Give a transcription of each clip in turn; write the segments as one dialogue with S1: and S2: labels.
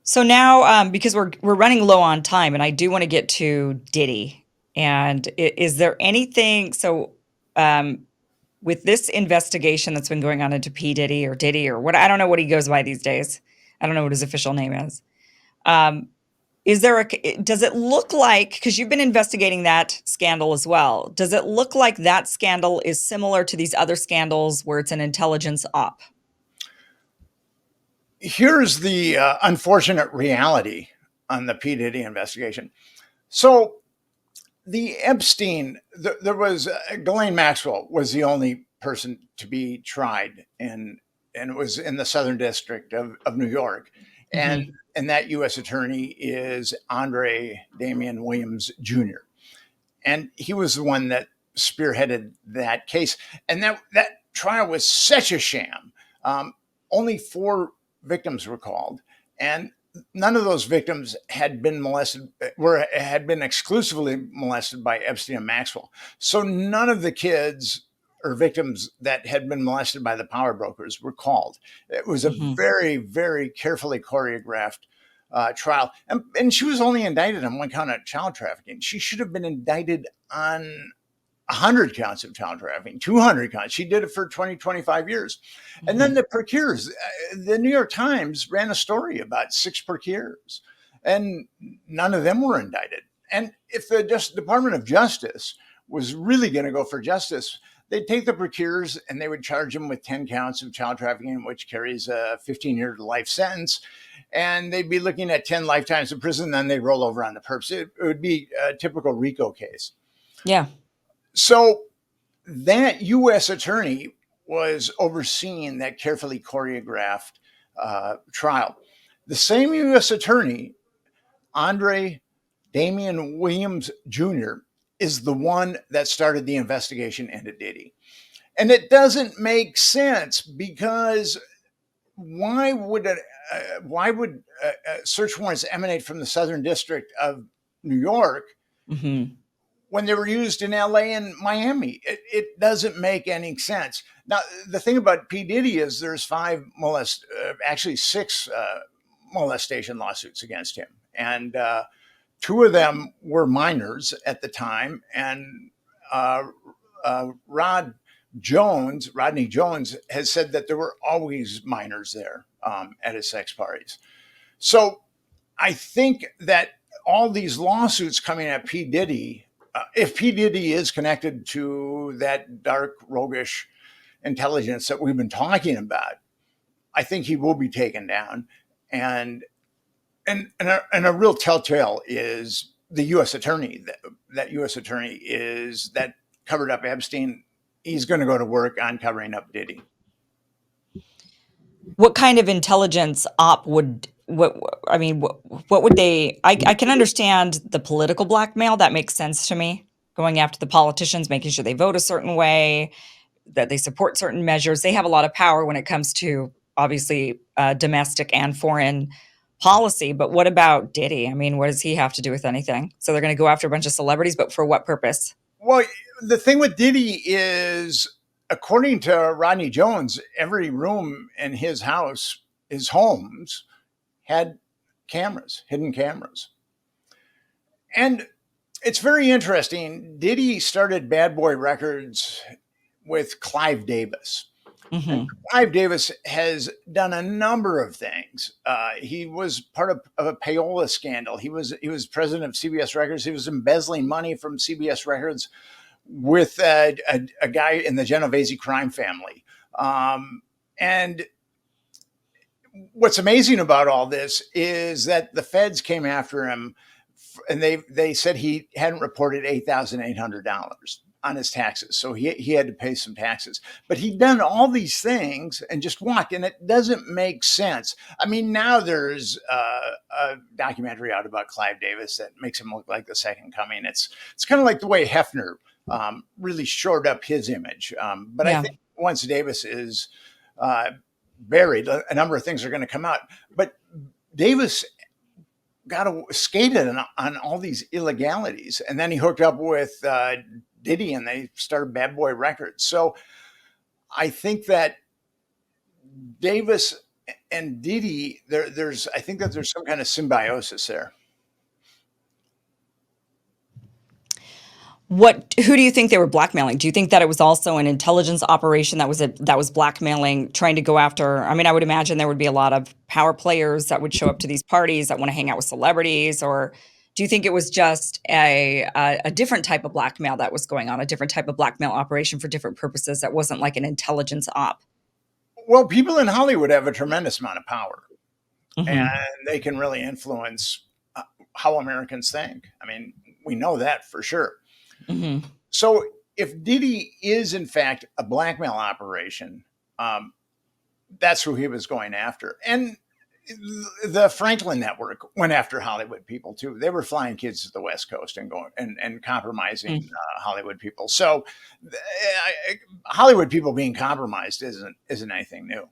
S1: So now, because we're running low on time, and I do want to get to Diddy. And is there anything? So, um, with this investigation that's been going on into P Diddy or Diddy or what, I don't know what he goes by these days. I don't know what his official name is. Um, is there a? Does it look like, because you've been investigating that scandal as well? Does it look like that scandal is similar to these other scandals where it's an intelligence op?
S2: Here's the unfortunate reality on the P. Diddy investigation. So the Epstein, there was Ghislaine Maxwell was the only person to be tried, and it was in the Southern District of New York, and
S1: Hmm.
S2: and that U.S. attorney is Andre Damian Williams Jr. And he was the one that spearheaded that case, and that trial was such a sham. Only four victims were called, and none of those victims had been molested had been exclusively molested by Epstein and Maxwell. So none of the kids or victims that had been molested by the power brokers were called. It was a
S1: Hmm.
S2: very, very carefully choreographed trial. And she was only indicted on one count of child trafficking. She should have been indicted on 100 counts of child trafficking, 200 counts. She did it for 20, 25 years. And then
S1: Hmm.
S2: the procurers, the New York Times ran a story about six procurers, and none of them were indicted. And if the Department of Justice was really going to go for justice, they'd take the procurers and they would charge them with 10 counts of child trafficking, which carries a 15-year to life sentence. And they'd be looking at 10 lifetimes in prison, then they'd roll over on the perps. It would be a typical RICO case.
S1: Yeah.
S2: So that U.S. attorney was overseeing that carefully choreographed trial. The same U.S. attorney, Andre Damian Williams Jr., is the one that started the investigation into Diddy. And it doesn't make sense because why would search warrants emanate from the Southern District of New York
S1: Hmm.
S2: when they were used in LA and Miami? It doesn't make any sense. Now, the thing about P. Diddy is there's actually six molestation lawsuits against him. And two of them were minors at the time. And uh, Rodney Jones, has said that there were always minors there at his sex parties. So I think that all these lawsuits coming at P. Diddy, if P. Diddy is connected to that dark, roguish intelligence that we've been talking about, I think he will be taken down. And and a real telltale is the U.S. attorney. That U.S. attorney is that covered up Epstein. He's going to go to work on covering up Diddy.
S1: What kind of intelligence op would what I mean, what would they I can understand the political blackmail, that makes sense to me. Going after the politicians, making sure they vote a certain way, that they support certain measures. They have a lot of power when it comes to obviously domestic and foreign policy. But what about Diddy? I mean, what does he have to do with anything? So they're going to go after a bunch of celebrities, but for what purpose?
S2: Well, the thing with Diddy is, according to Rodney Jones, every room in his house, his homes, had cameras, hidden cameras. And it's very interesting. Diddy started Bad Boy Records with Clive Davis. And
S1: Hmm.
S2: Clive Davis has done a number of things. He was part of a payola scandal. He was president of CBS Records. He was embezzling money from CBS Records with a guy in the Genovese crime family. And what's amazing about all this is that the feds came after him, and they said he hadn't reported $8,800 on his taxes, so he had to pay some taxes. But he'd done all these things and just walked, and it doesn't make sense. I mean, now there's a documentary out about Clive Davis that makes him look like the second coming. It's kind of like the way Hefner really shored up his image. But I
S1: Yeah.
S2: think once Davis is uh, buried, a number of things are going to come out. But Davis skated on all these illegalities, and then he hooked up with Diddy, and they started Bad Boy Records. So I think that Davis And Diddy, there's I think that there's some kind of symbiosis there.
S1: Who do you think they were blackmailing? Do you think that it was also an intelligence operation that was blackmailing, trying to go after? I mean, I would imagine there would be a lot of power players that would show up to these parties that want to hang out with celebrities, or do you think it was just a different type of blackmail that was going on, a different type of blackmail operation for different purposes that wasn't like an intelligence op?
S2: Well, people in Hollywood have a tremendous amount of power, and
S1: Hmm.
S2: they can really influence how Americans think. I mean, we know that for sure.
S1: Hmm.
S2: So if Diddy is in fact a blackmail operation, um, that's who he was going after. And the Franklin Network went after Hollywood people too. They were flying kids to the West Coast and going and compromising Hollywood people. So Hollywood people being compromised isn't anything new.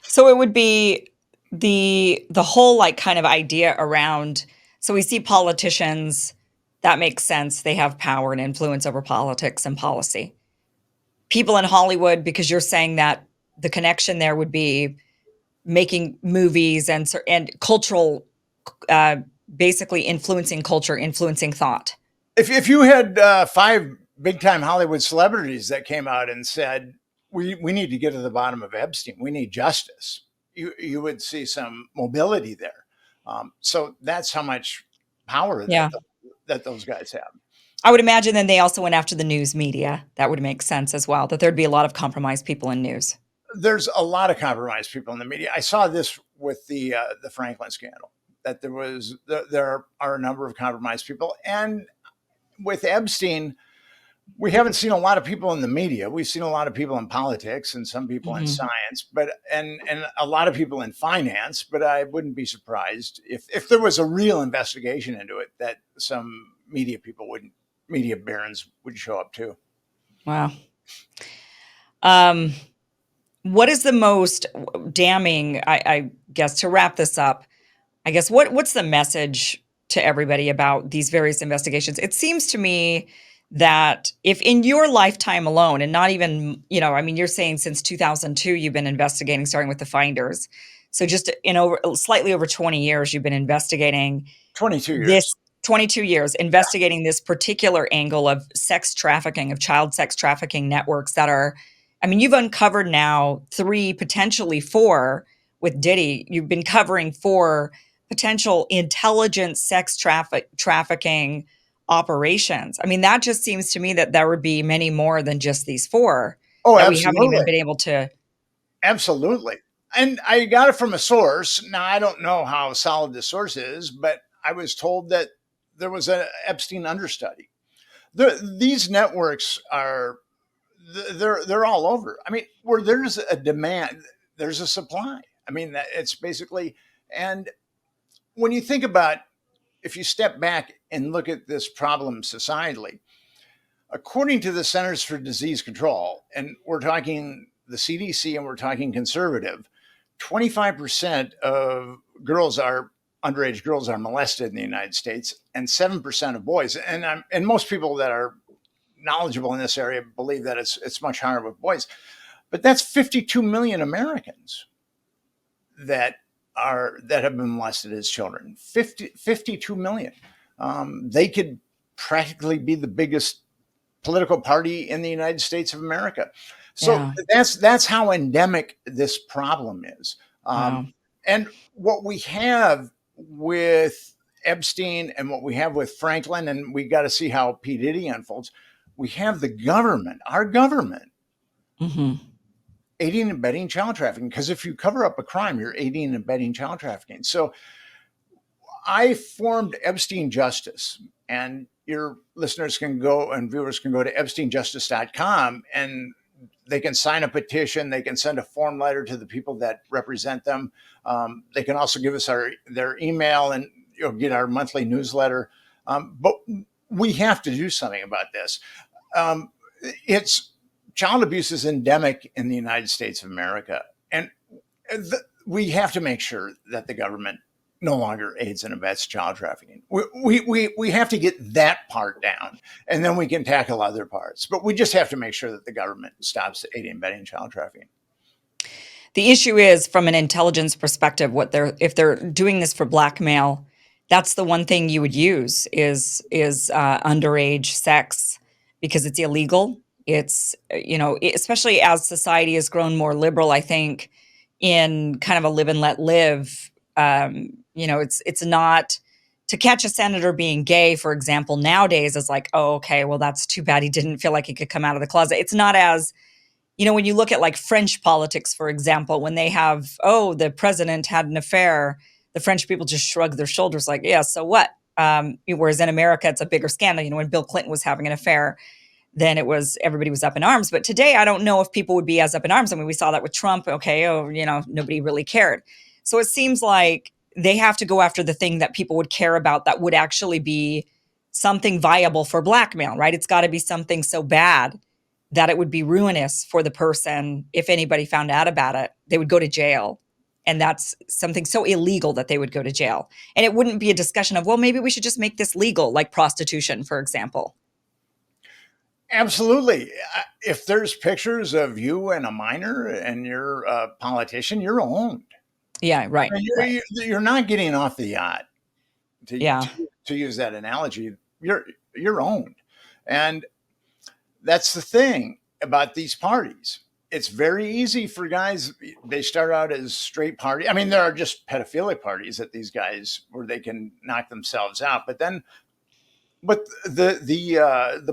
S1: So it would be the whole like kind of idea around, so we see politicians, that makes sense. They have power and influence over politics and policy. People in Hollywood, because you're saying that the connection there would be making movies and cultural, uh, basically influencing culture, influencing thought.
S2: If you had five big time Hollywood celebrities that came out and said we need to get to the bottom of Epstein, we need justice, you would see some mobility there. So that's how much power
S1: Yeah.
S2: that those guys have.
S1: I would imagine then they also went after the news media. That would make sense as well, that there'd be a lot of compromised people in news.
S2: There's a lot of compromised people in the media. I saw this with the Franklin scandal, that there are a number of compromised people, and with Epstein, we haven't seen a lot of people in the media. We've seen a lot of people in politics and some people in
S1: Hmm.
S2: science, but and a lot of people in finance. But I wouldn't be surprised if there was a real investigation into it that some media barons would show up too.
S1: Wow. Um, what is the most damning, I guess, to wrap this up, I guess what's the message to everybody about these various investigations? It seems to me that if in your lifetime alone, and not even, I mean, you're saying since 2002 you've been investigating, starting with the finders. So just in over slightly over 20 years, you've been investigating
S2: 22 years.
S1: this 22 years, investigating this particular angle of sex trafficking, of child sex trafficking networks that are, I mean, you've uncovered now three, potentially four with Diddy. You've been covering four potential intelligent trafficking operations. I mean, that just seems to me that there would be many more than just these four
S2: Oh,
S1: that we haven't even
S2: absolutely,
S1: been able to.
S2: absolutely. And I got it from a source. Now I don't know how solid the source is, but I was told that there was a Epstein understudy. These networks are they're all over. I mean, where there's a demand, there's a supply. I mean, it's basically, and when you think about, if you step back and look at this problem societally, according to the Centers for Disease Control, and we're talking the CDC and we're talking conservative, 25% of underage girls are molested in the United States, and 7% of boys. And most people that are knowledgeable in this area believe that it's much higher with boys. But that's 52 million Americans that have been molested as children. 52 million. They could practically be the biggest political party in the United States of America. So
S1: Yeah.
S2: that's how endemic this problem is.
S1: Wow.
S2: And what we have with Epstein and what we have with Franklin, and we got to see how P. Diddy unfolds. We have the government, our government,
S1: Hmm.
S2: aiding and abetting child trafficking. Because if you cover up a crime, you're aiding and abetting child trafficking. So I formed Epstein Justice, and your listeners can go and viewers can go to epsteinjustice.com, and they can sign a petition. They can send a form letter to the people that represent them. They can also give us their email, and you'll get our monthly newsletter. But we have to do something about this. Um, it's child abuse is endemic in the United States of America, and we have to make sure that the government no longer aids and abets child trafficking. We have to get that part down, and then we can tackle other parts. But we just have to make sure that the government stops aiding and abetting child trafficking.
S1: The issue is from an intelligence perspective, what they're if they're doing this for blackmail, that's the one thing you would use is underage sex because it's illegal. It's especially as society has grown more liberal, I think in kind of a live and let live. It's not to catch a senator being gay, for example, nowadays is like, oh, okay, well, that's too bad he didn't feel like he could come out of the closet. It's not as when you look at like French politics, for example, when they have, oh, the president had an affair, the French people just shrug their shoulders like, yeah, so what? Whereas in America, it's a bigger scandal. When Bill Clinton was having an affair, then it was everybody was up in arms. But today, I don't know if people would be as up in arms. I mean, we saw that with Trump. Okay, oh, nobody really cared. So it seems like they have to go after the thing that people would care about that would actually be something viable for blackmail, right? It's got to be something so bad that it would be ruinous for the person if anybody found out about it. They would go to jail. And that's something so illegal that they would go to jail. And it wouldn't be a discussion of, well, maybe we should just make this legal, like prostitution, for example.
S2: Absolutely. If there's pictures of you and a minor and you're a politician, you're owned.
S1: Yeah,
S2: I
S1: right,
S2: mean,
S1: right.
S2: you're not getting off the yacht. To,
S1: Yeah.
S2: to, to use that analogy, you're owned, and that's the thing about these parties. It's very easy for guys. They start out as straight party. I mean, there are just pedophilic parties at these guys where they can knock themselves out. But the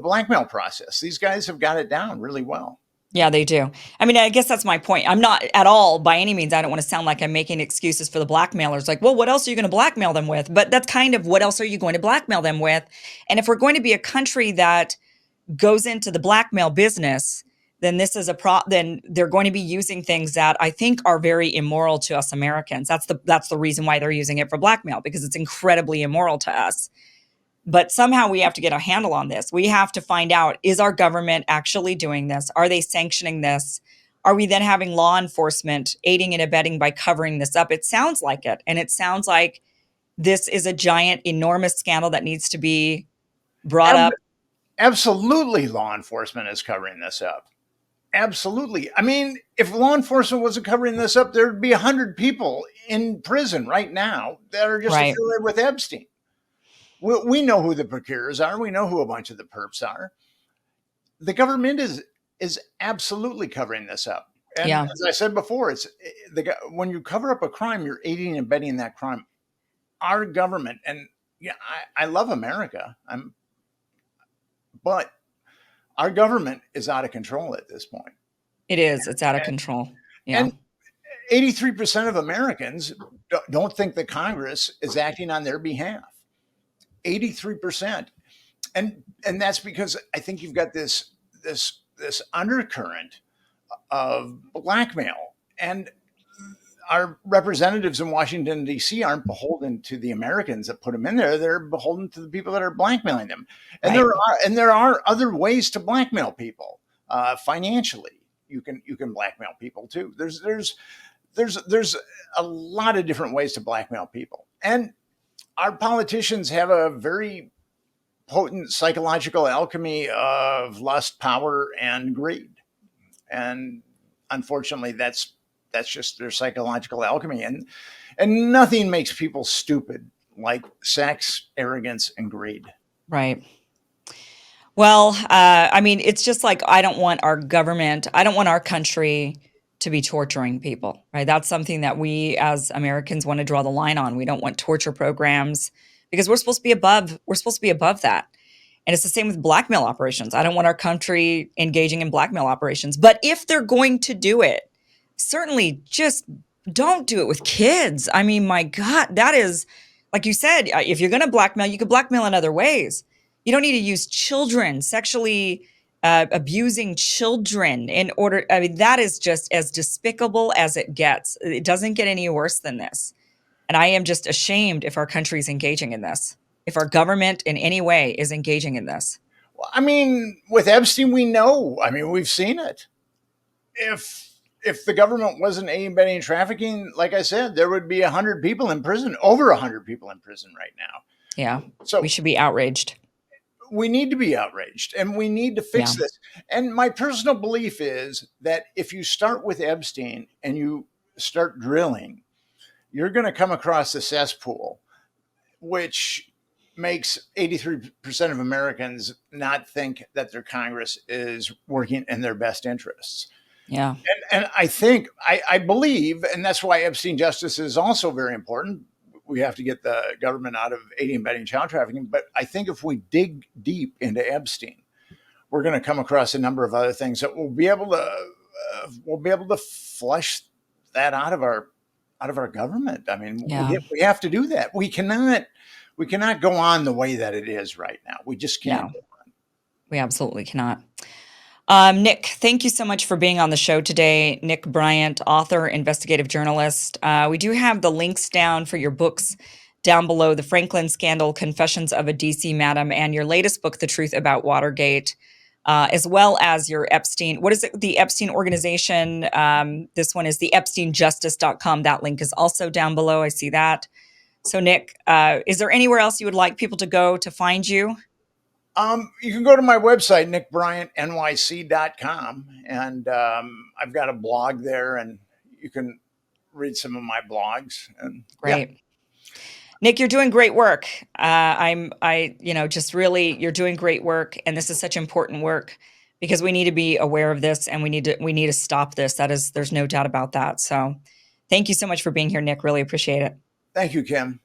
S2: blackmail process, these guys have got it down really well.
S1: Yeah, they do. I mean, I guess that's my point. I'm not at all by any means. I don't want to sound like I'm making excuses for the blackmailers. Like, well, what else are you going to blackmail them with? But that's kind of what else are you going to blackmail them with? And if we're going to be a country that goes into the blackmail business, then then they're going to be using things that I think are very immoral to us Americans. That's the reason why they're using it for blackmail, because it's incredibly immoral to us. But somehow we have to get a handle on this. We have to find out, is our government actually doing this? Are they sanctioning this? Are we then having law enforcement aiding and abetting by covering this up? It sounds like it. And it sounds like this is a giant, enormous scandal that needs to be brought
S2: Ab-
S1: up.
S2: Absolutely, law enforcement is covering this up. Absolutely. I mean, if law enforcement wasn't covering this up, there'd be 100 people in prison right now that are just
S1: Right.
S2: affiliated with Epstein. We know who the procurers are. We know who a bunch of the perps are. The government is absolutely covering this up. And
S1: Yeah.
S2: as I said before, when you cover up a crime, you're aiding and abetting that crime. Our government, and yeah, I love America. But our government is out of control at this point.
S1: It is. It's out of control. Yeah.
S2: And 83% of Americans don't think that Congress is acting on their behalf. 83%. And that's because I think you've got this undercurrent of blackmail. And our representatives in Washington, D.C. aren't beholden to the Americans that put them in there. They're beholden to the people that are blackmailing them. And
S1: Right.
S2: there are other ways to blackmail people financially. You can blackmail people too. There's a lot of different ways to blackmail people. And our politicians have a very potent psychological alchemy of lust, power, and greed. And unfortunately, that's just their psychological alchemy. And nothing makes people stupid like sex, arrogance, and greed.
S1: Right. Well, I mean, it's just like I don't want our government, I don't want our country to be torturing people, right? That's something that we as Americans want to draw the line on. We don't want torture programs because we're supposed to be above that. And it's the same with blackmail operations. I don't want our country engaging in blackmail operations. But if they're going to do it, certainly just don't do it with kids. I mean, my God, that is, like you said, if you're going to blackmail, you could blackmail in other ways. You don't need to use children, sexually abusing children in order. I mean, that is just as despicable as it gets. It doesn't get any worse than this. And I am just ashamed if our country is engaging in this, if our government in any way is engaging in this.
S2: Well, I mean, with Epstein, we know. I mean, we've seen it. If the government wasn't aiding, abetting, and trafficking, like I said, there would be 100 people in prison, over 100 people in prison right now.
S1: Yeah, we
S2: So
S1: should be outraged.
S2: we need to be outraged, and we need to
S1: Yeah.
S2: fix this. And my personal belief is that if you start with Epstein and you start drilling, you're going to come across a cesspool, which makes 83% of Americans not think that their Congress is working in their best interests.
S1: Yeah.
S2: And I think, I believe, and that's why Epstein justice is also very important. We have to get the government out of aiding and abetting child trafficking. But I think if we dig deep into Epstein, we're going to come across a number of other things that we'll be able to flush that out of our government. I mean,
S1: Yeah.
S2: we have to do that. We cannot go on the way that it is right now. We just can't.
S1: No, we absolutely cannot. Nick, thank you so much for being on the show today. Nick Bryant, author, investigative journalist. We do have the links down for your books down below: The Franklin Scandal, Confessions of a DC Madam, and your latest book, The Truth About Watergate, as well as your Epstein. What is it? The Epstein organization. This one is the EpsteinJustice.com. That link is also down below. I see that. So, Nick, is there anywhere else you would like people to go to find you?
S2: You can go to my website, nickbryantnyc.com, and I've got a blog there, and you can read some of my blogs. And yeah,
S1: Great. Nick, you're doing great work. Just really, you're doing great work, and this is such important work because we need to be aware of this, and we need to stop this. There's no doubt about that. So, thank you so much for being here, Nick. Really appreciate it.
S2: thank you, Kim.